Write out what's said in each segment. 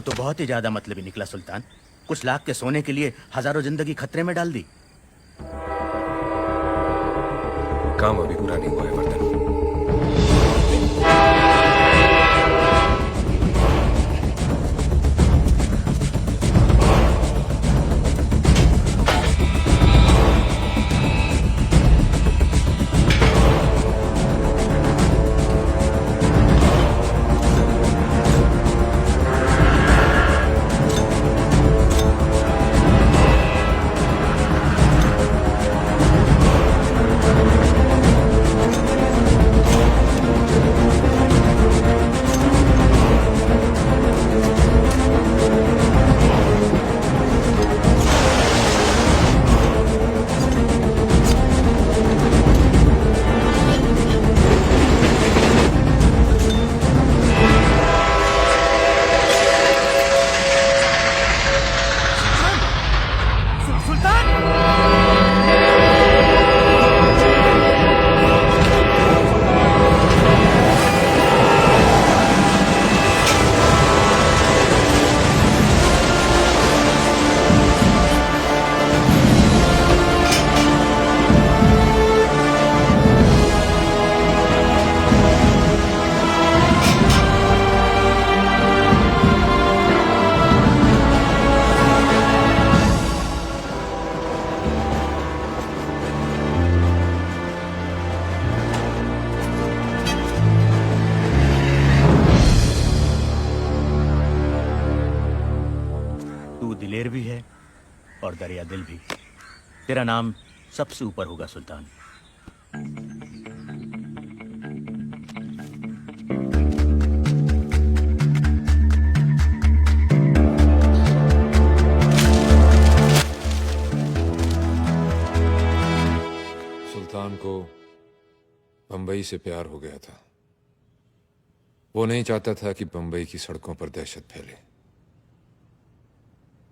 तू तो बहुत ही ज्यादा मतलबी निकला सुल्तान। कुछ लाख के सोने के लिए हजारों जिंदगी खतरे में डाल दी। काम अभी पूरा नहीं हुआ है वर्धन। दिलेर भी है और दरिया दिल भी। तेरा नाम सबसे ऊपर होगा सुल्तान। सुल्तान को बंबई से प्यार हो गया था। वो नहीं चाहता था कि बंबई की सड़कों पर दहशत फैले,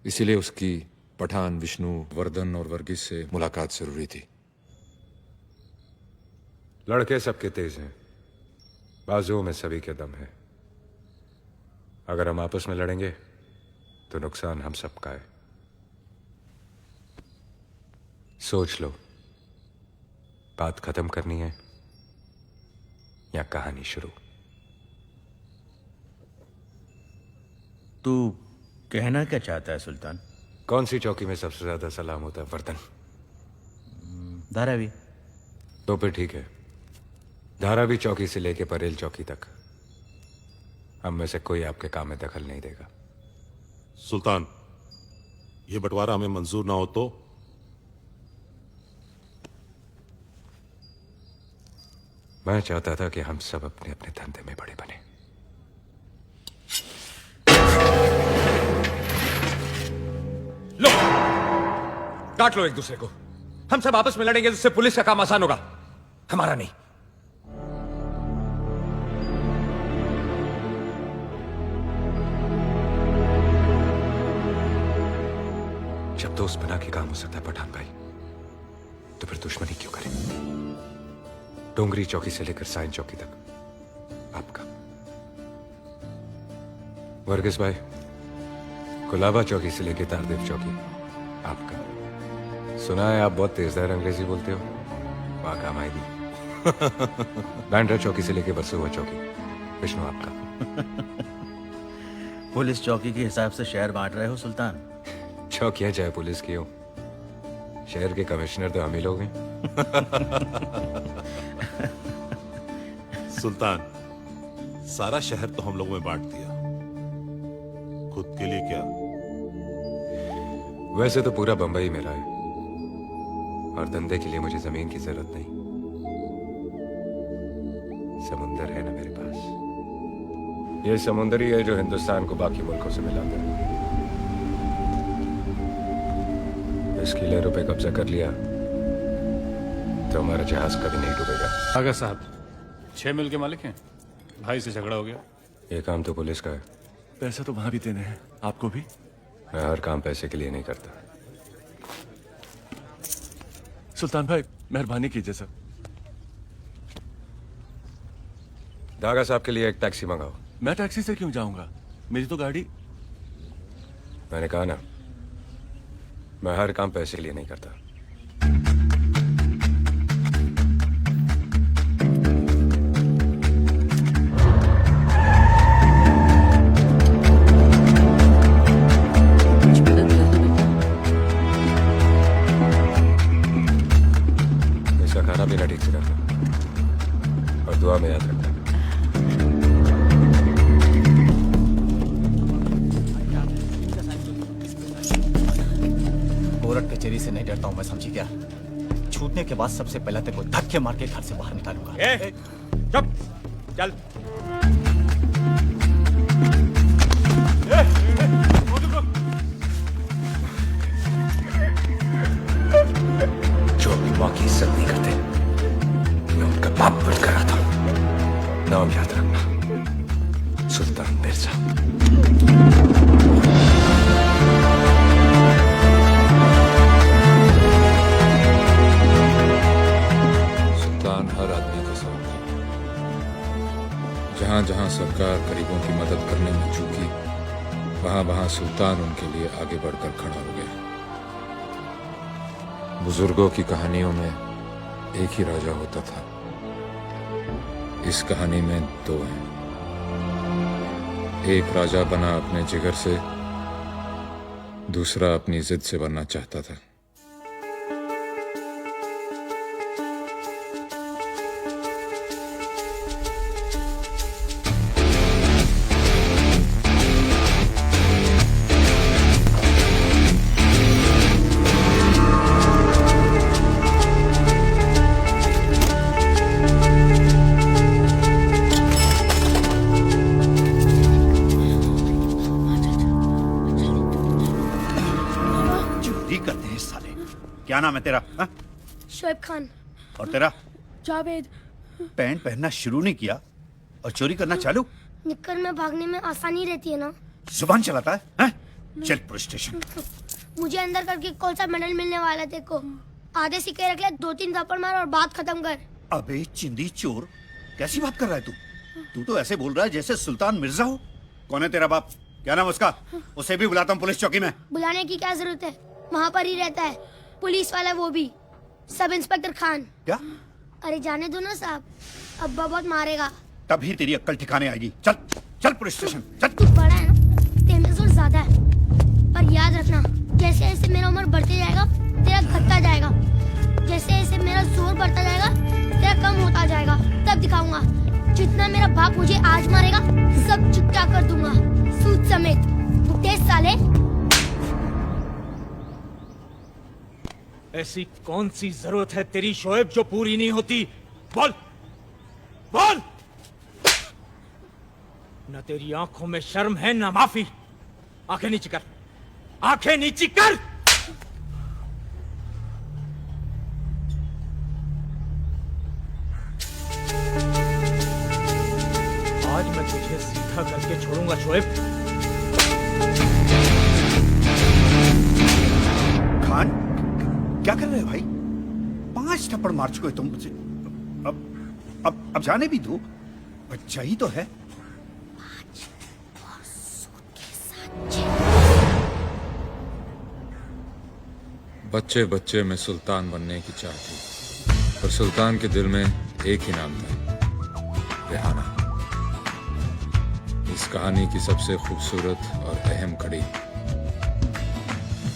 इसीलिए उसकी पठान, विष्णु, वर्धन और वर्गीस से मुलाकात जरूरी थी। लड़के सबके तेज हैं, बाजुओं में सभी के दम है। अगर हम आपस में लड़ेंगे तो नुकसान हम सबका है। सोच लो, बात खत्म करनी है या कहानी शुरू। तू कहना क्या चाहता है सुल्तान? कौन सी चौकी में सबसे ज्यादा सलाम होता है वर्धन? धारावी। तो फिर ठीक है, धारावी चौकी से लेके परेल चौकी तक हम में से कोई आपके काम में दखल नहीं देगा। सुल्तान, ये बंटवारा हमें मंजूर ना हो तो? मैं चाहता था कि हम सब अपने अपने धंधे में बड़े बने। लो, काट लो एक दूसरे को। हम सब आपस में लड़ेंगे तो इससे पुलिस का काम आसान होगा, हमारा नहीं। जब दोस्त बना के काम हो सकता है पठान भाई, तो फिर दुश्मनी क्यों करें? डोंगरी चौकी से लेकर साइन चौकी तक आपका। वर्गीस भाई, कुलाबा चौकी से लेकर तारदेव चौकी आपका। सुना है आप बहुत तेजदार अंग्रेजी बोलते हो, वहां काम आएगी। बैंड्रा चौकी से लेकर वर्सोवा चौकी विष्णु आपका। पुलिस चौकी के हिसाब से शहर बांट रहे हो सुल्तान? चौकियां चाहे पुलिस की हो, शहर के कमिश्नर तो हम ही लोग हैं। सुल्तान, सारा शहर तो हम लोगों में बांट दिया, खुद के लिए क्या? वैसे तो पूरा बंबई मेरा है और धंधे के लिए मुझे जमीन की जरूरत नहीं। समुंदर है ना मेरे पास। ये समुंदर ही है जो हिंदुस्तान को बाकी मुल्कों से मिलाता है। इस किले पे कब्जा कर लिया तो हमारा जहाज कभी नहीं डूबेगा। आगा साहब, 6 मिल के मालिक हैं, भाई से झगड़ा हो गया। ये काम तो पुलिस का है। पैसे तो वहां भी देने हैं, आपको भी। मैं हर काम पैसे के लिए नहीं करता। सुल्तान भाई, मेहरबानी कीजिए सर। दागा साहब के लिए एक टैक्सी मंगाओ। मैं टैक्सी से क्यों जाऊंगा? मेरी तो गाड़ी। मैंने कहा ना, मैं हर काम पैसे के लिए नहीं करता। इसका खाना पीना ठीक से करना और दुआ में याद रखना। कोर्ट कचहरी से नहीं डरता हूं मैं, समझी क्या? छूटने के बाद सबसे पहले तेरे को धक्के मार के घर से बाहर निकालूंगा। चुप चल। जो अपनी माँ की इज्जत नहीं करते, मैं उनका बाप बनकर आता हूं। नाम याद रखना, सुल्तान मिर्जा। सुल्तान हर आदमी का साथ है। जहां जहां सरकार गरीबों की मदद करने में चूकी, वहां वहां सुल्तान उनके लिए आगे बढ़कर खड़ा हो गया। बुजुर्गों की कहानियों में एक ही राजा होता था, इस कहानी में दो हैं। एक राजा बना अपने जिगर से, दूसरा अपनी जिद से बनना चाहता था। क्या नाम है तेरा? हा? शोएब खान। और तेरा? जावेद। पैंट पहनना शुरू नहीं किया और चोरी करना चालू? निक्कर में भागने में आसानी रहती है ना। जुबान चलाता है, हा? चल पुलिस स्टेशन। मुझे अंदर करके कौन सा मेडल मिलने वाला है तेको? आधे सिक्के रख ले, 2-3 थप्पड़ मार और बात खत्म कर। अबे चिंदी चोर, कैसी बात कर रहा है तू? तू तो ऐसे बोल रहा है जैसे सुल्तान मिर्जा हो। कौन है तेरा बाप? क्या नाम उसका? उसे भी बुलाता हूँ पुलिस चौकी में। बुलाने की क्या जरूरत है, वहाँ पर ही रहता है। पुलिस वाला वो भी, सब इंस्पेक्टर खान। क्या? अरे जाने दो ना साहब, अब्बा बहुत मारेगा। तभी तेरी अक्ल ठिकाने आएगी। चल चल पुलिस स्टेशन चल। तू बड़ा है ना, तेरे में जोर ज्यादा है, पर याद रखना जैसे जैसे मेरा उम्र बढ़ते जाएगा तेरा घटता जाएगा, जैसे जैसे मेरा जोर बढ़ता जाएगा तेरा कम होता जाएगा। तब दिखाऊंगा जितना मेरा बाप मुझे आज मारेगा सब चुपटा कर दूंगा, सूद समेत। बुढ़े साले। ऐसी कौन सी जरूरत है तेरी शोएब जो पूरी नहीं होती? बोल बोल। न तेरी आंखों में शर्म है न माफी। आंखें नीची कर, आंखें नीची कर। आज मैं तुझे सीधा करके छोड़ूंगा शोएब। खान क्या कर रहे हो भाई? 5 थप्पड़ मार चुके हो तुम मुझे। अब जाने भी दो, बच्चा ही तो है। बच्चे बच्चे में सुल्तान बनने की चाह थी, पर सुल्तान के दिल में एक ही नाम था, रेहाना। इस कहानी की सबसे खूबसूरत और अहम कड़ी